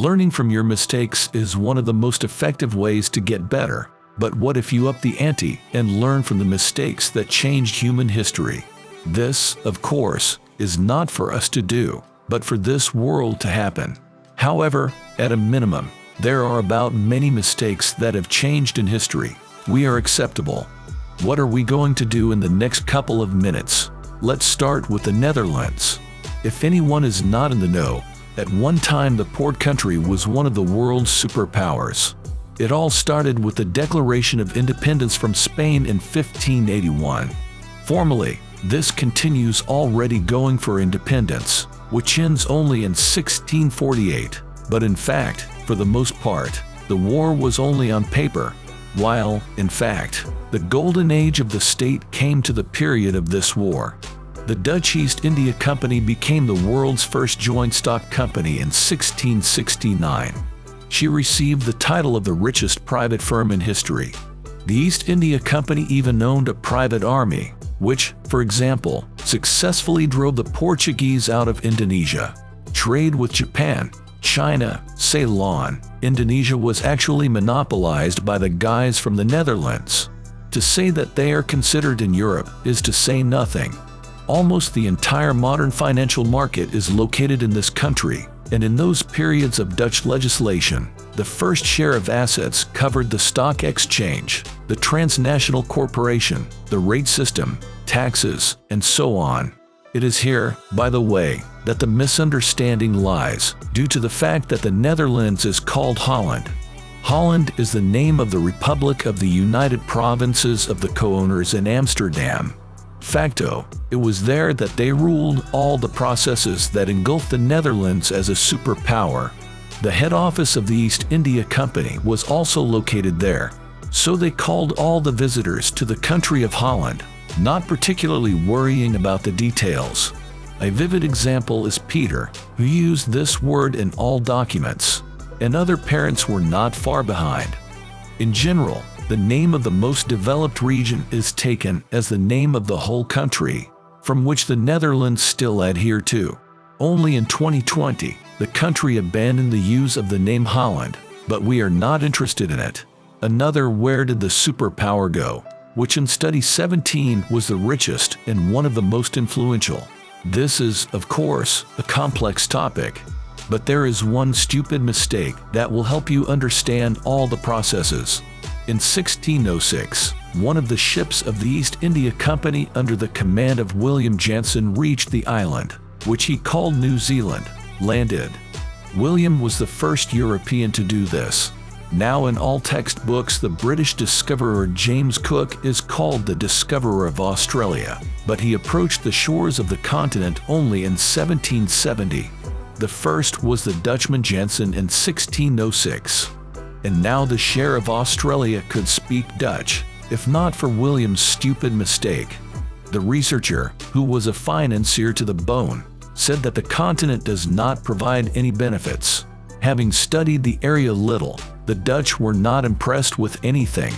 Learning from your mistakes is one of the most effective ways to get better. But what if you up the ante and learn from the mistakes that changed human history? This, of course, is not for us to do, but for this world to happen. However, at a minimum, there are about many mistakes that have changed in history. We are acceptable. What are we going to do in the next couple of minutes? Let's start with the Netherlands. If anyone is not in the know, at one time the port country was one of the world's superpowers. It all started with the Declaration of Independence from Spain in 1581. Formally, this continues already going for independence, which ends only in 1648. But in fact, for the most part, the war was only on paper, while, in fact, the golden age of the state came to the period of this war. The Dutch East India Company became the world's first joint stock company in 1669. She received the title of the richest private firm in history. The East India Company even owned a private army, which, for example, successfully drove the Portuguese out of Indonesia. Trade with Japan, China, Ceylon, Indonesia was actually monopolized by the guys from the Netherlands. To say that they are considered in Europe is to say nothing. Almost the entire modern financial market is located in this country, and in those periods of Dutch legislation, the first share of assets covered the stock exchange, the transnational corporation, the rate system, taxes, and so on. It is here, by the way, that the misunderstanding lies, due to the fact that the Netherlands is called Holland. Holland is the name of the Republic of the United Provinces of the Co-owners in Amsterdam. Facto, it was there that they ruled all the processes that engulfed the Netherlands as a superpower. The head office of the East India Company was also located there, so they called all the visitors to the country of Holland, not particularly worrying about the details. A vivid example is Peter, who used this word in all documents, and other parents were not far behind. In general, the name of the most developed region is taken as the name of the whole country, from which the Netherlands still adhere to. Only in 2020, the country abandoned the use of the name Holland, but we are not interested in it. Another "Where did the superpower go?" which in study 17 was the richest and one of the most influential. This is, of course, a complex topic, but there is one stupid mistake that will help you understand all the processes. In 1606, one of the ships of the East India Company under the command of William Jansen reached the island, which he called New Zealand, landed. William was the first European to do this. Now in all textbooks, the British discoverer James Cook is called the discoverer of Australia, but he approached the shores of the continent only in 1770. The first was the Dutchman Jansen in 1606. And now the share of Australia could speak Dutch, if not for William's stupid mistake. The researcher, who was a financier to the bone, said that the continent does not provide any benefits. Having studied the area little, the Dutch were not impressed with anything.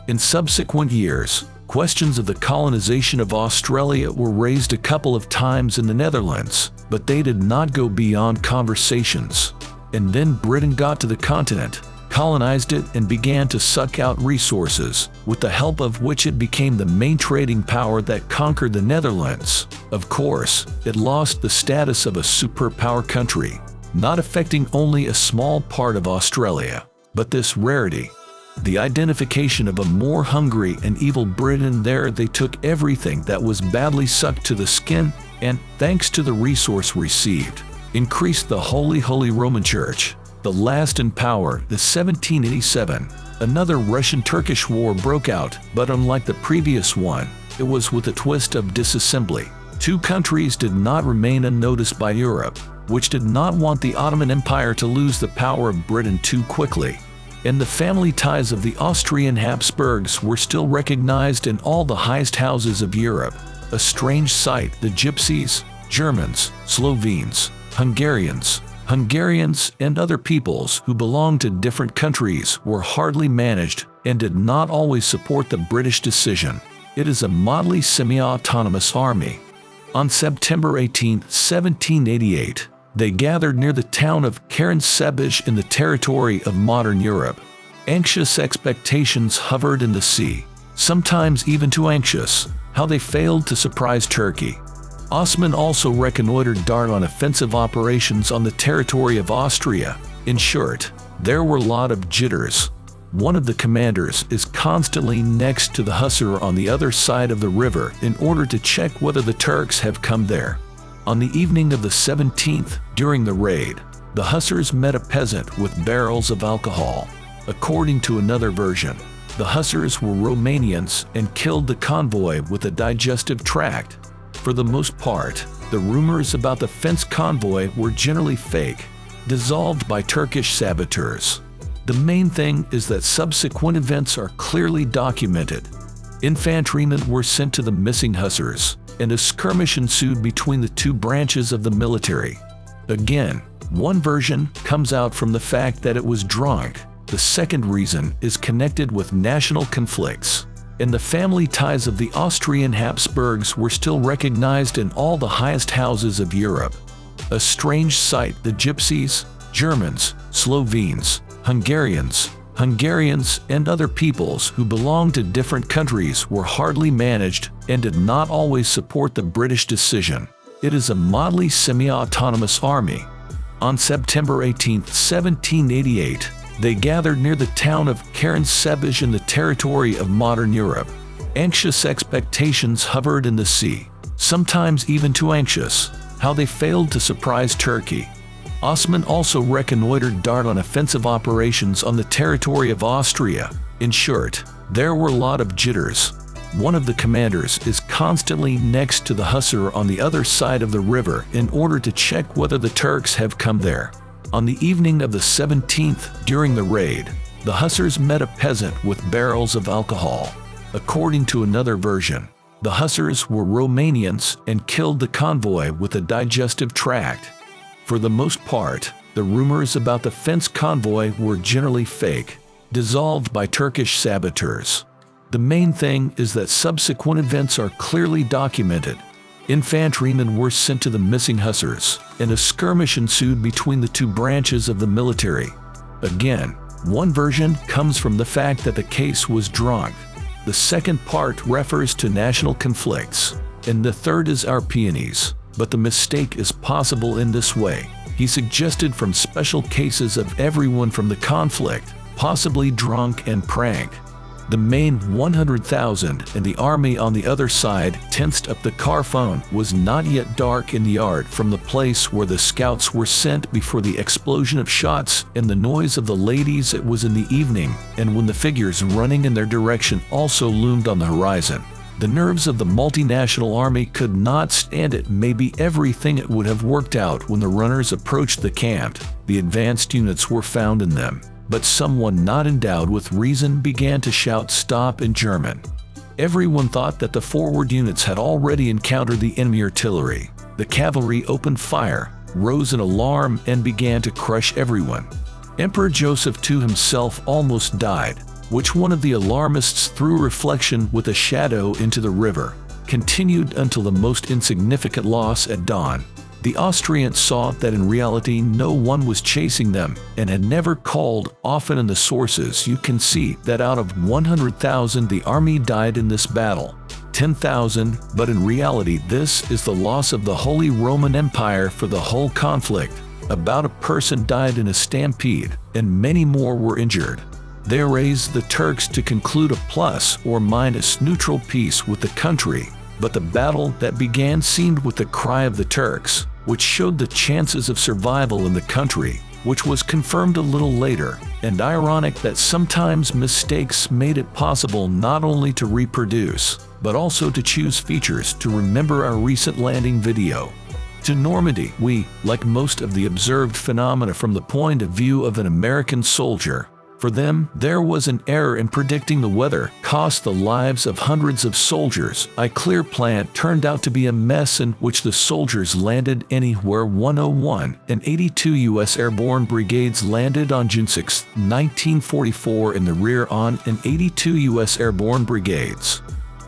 In subsequent years, questions of the colonization of Australia were raised a couple of times in the Netherlands, but they did not go beyond conversations. And then Britain got to the continent, colonized it, and began to suck out resources, with the help of which it became the main trading power that conquered the Netherlands. Of course, it lost the status of a superpower country, not affecting only a small part of Australia, but this rarity. The identification of a more hungry and evil Britain. There they took everything that was badly sucked to the skin, and, thanks to the resource received, increased the Holy Roman Church. The last in power, the 1787, another Russian-Turkish war broke out, but unlike the previous one, it was with a twist of disassembly. Two countries did not remain unnoticed by Europe, which did not want the Ottoman Empire to lose the power of Britain too quickly. And the family ties of the Austrian Habsburgs were still recognized in all the highest houses of Europe. A strange sight, the Gypsies, Germans, Slovenes, Hungarians, and other peoples who belonged to different countries were hardly managed and did not always support the British decision. It is a motley semi-autonomous army. On September 18, 1788, They gathered near the town of Karen-Sebij in the territory of modern Europe. Anxious expectations hovered in the sea, sometimes even too anxious, how they failed to surprise Turkey. Osman also reconnoitered dart on offensive operations on the territory of Austria. In short, there were a lot of jitters. One of the commanders is constantly next to the hussar on the other side of the river in order to check whether the Turks have come there. On the evening of the 17th, during the raid, the hussars met a peasant with barrels of alcohol. According to another version, the hussars were Romanians and killed the convoy with a digestive tract. For the most part, the rumors about the fence convoy were generally fake, dissolved by Turkish saboteurs. The main thing is that subsequent events are clearly documented. Infantrymen were sent to the missing hussars, and a skirmish ensued between the two branches of the military. Again, one version comes out from the fact that it was drunk. The second reason is connected with national conflicts, and the family ties of the Austrian Habsburgs were still recognized in all the highest houses of Europe. A strange sight, the Gypsies, Germans, Slovenes, Hungarians, and other peoples who belonged to different countries were hardly managed and did not always support the British decision. It is a motley semi-autonomous army. On September 18, 1788, they gathered near the town of Karen-Sebij in the territory of modern Europe. Anxious expectations hovered in the sea, sometimes even too anxious, how they failed to surprise Turkey. Osman also reconnoitered dart on offensive operations on the territory of Austria. In short, there were a lot of jitters. One of the commanders is constantly next to the hussar on the other side of the river in order to check whether the Turks have come there. On the evening of the 17th, during the raid, the hussars met a peasant with barrels of alcohol. According to another version, the hussars were Romanians and killed the convoy with a digestive tract. For the most part, the rumors about the fence convoy were generally fake, dissolved by Turkish saboteurs. The main thing is that subsequent events are clearly documented. Infantrymen were sent to the missing hussars, and a skirmish ensued between the two branches of the military. Again, one version comes from the fact that the case was drunk. The second part refers to national conflicts, and the third is our peonies. But the mistake is possible in this way. He suggested from special cases of everyone from the conflict, possibly drunk and prank. The main 100,000 and the army on the other side tensed up. The car phone was not yet dark in the yard from the place where the scouts were sent before the explosion of shots and the noise of the ladies. It was in the evening, and when the figures running in their direction also loomed on the horizon. The nerves of the multinational army could not stand it. Maybe everything it would have worked out when the runners approached the camp. The advanced units were found in them, but someone not endowed with reason began to shout "stop" in German. Everyone thought that the forward units had already encountered the enemy artillery. The cavalry opened fire, rose in alarm, and began to crush everyone. Emperor Joseph II himself almost died. Which one of the alarmists threw reflection with a shadow into the river, continued until the most insignificant loss at dawn. The Austrians saw that in reality no one was chasing them and had never called. Often in the sources you can see that out of 100,000 the army died in this battle. 10,000, but in reality this is the loss of the Holy Roman Empire for the whole conflict. About a person died in a stampede, and many more were injured. They raised the Turks to conclude a plus or minus neutral peace with the country, but the battle that began seemed with the cry of the Turks, which showed the chances of survival in the country, which was confirmed a little later, and ironic that sometimes mistakes made it possible not only to reproduce, but also to choose features to remember our recent landing video. To Normandy, we, like most of the observed phenomena from the point of view of an American soldier, for them, there was an error in predicting the weather, cost the lives of hundreds of soldiers. A clear plan turned out to be a mess in which the soldiers landed anywhere. 101 and 82 U.S. Airborne Brigades landed on June 6, 1944 in the rear on and 82 U.S. Airborne Brigades.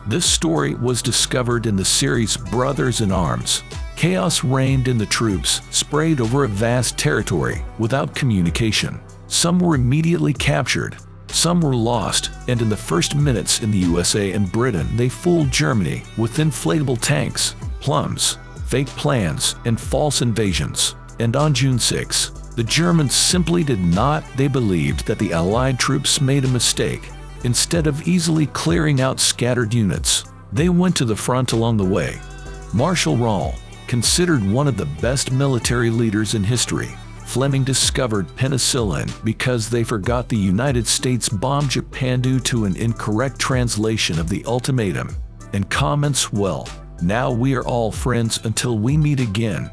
This story was discovered in the series Brothers in Arms. Chaos reigned and the troops sprayed over a vast territory without communication. Some were immediately captured, some were lost, and in the first minutes in the USA and Britain they fooled Germany with inflatable tanks, plums, fake plans, and false invasions. And on June 6, the Germans simply did not. They believed that the Allied troops made a mistake. Instead of easily clearing out scattered units, they went to the front along the way. Marshal Rall, considered one of the best military leaders in history, Fleming discovered penicillin because they forgot the United States bombed Japan due to an incorrect translation of the ultimatum, and comments, "Well, now we are all friends until we meet again."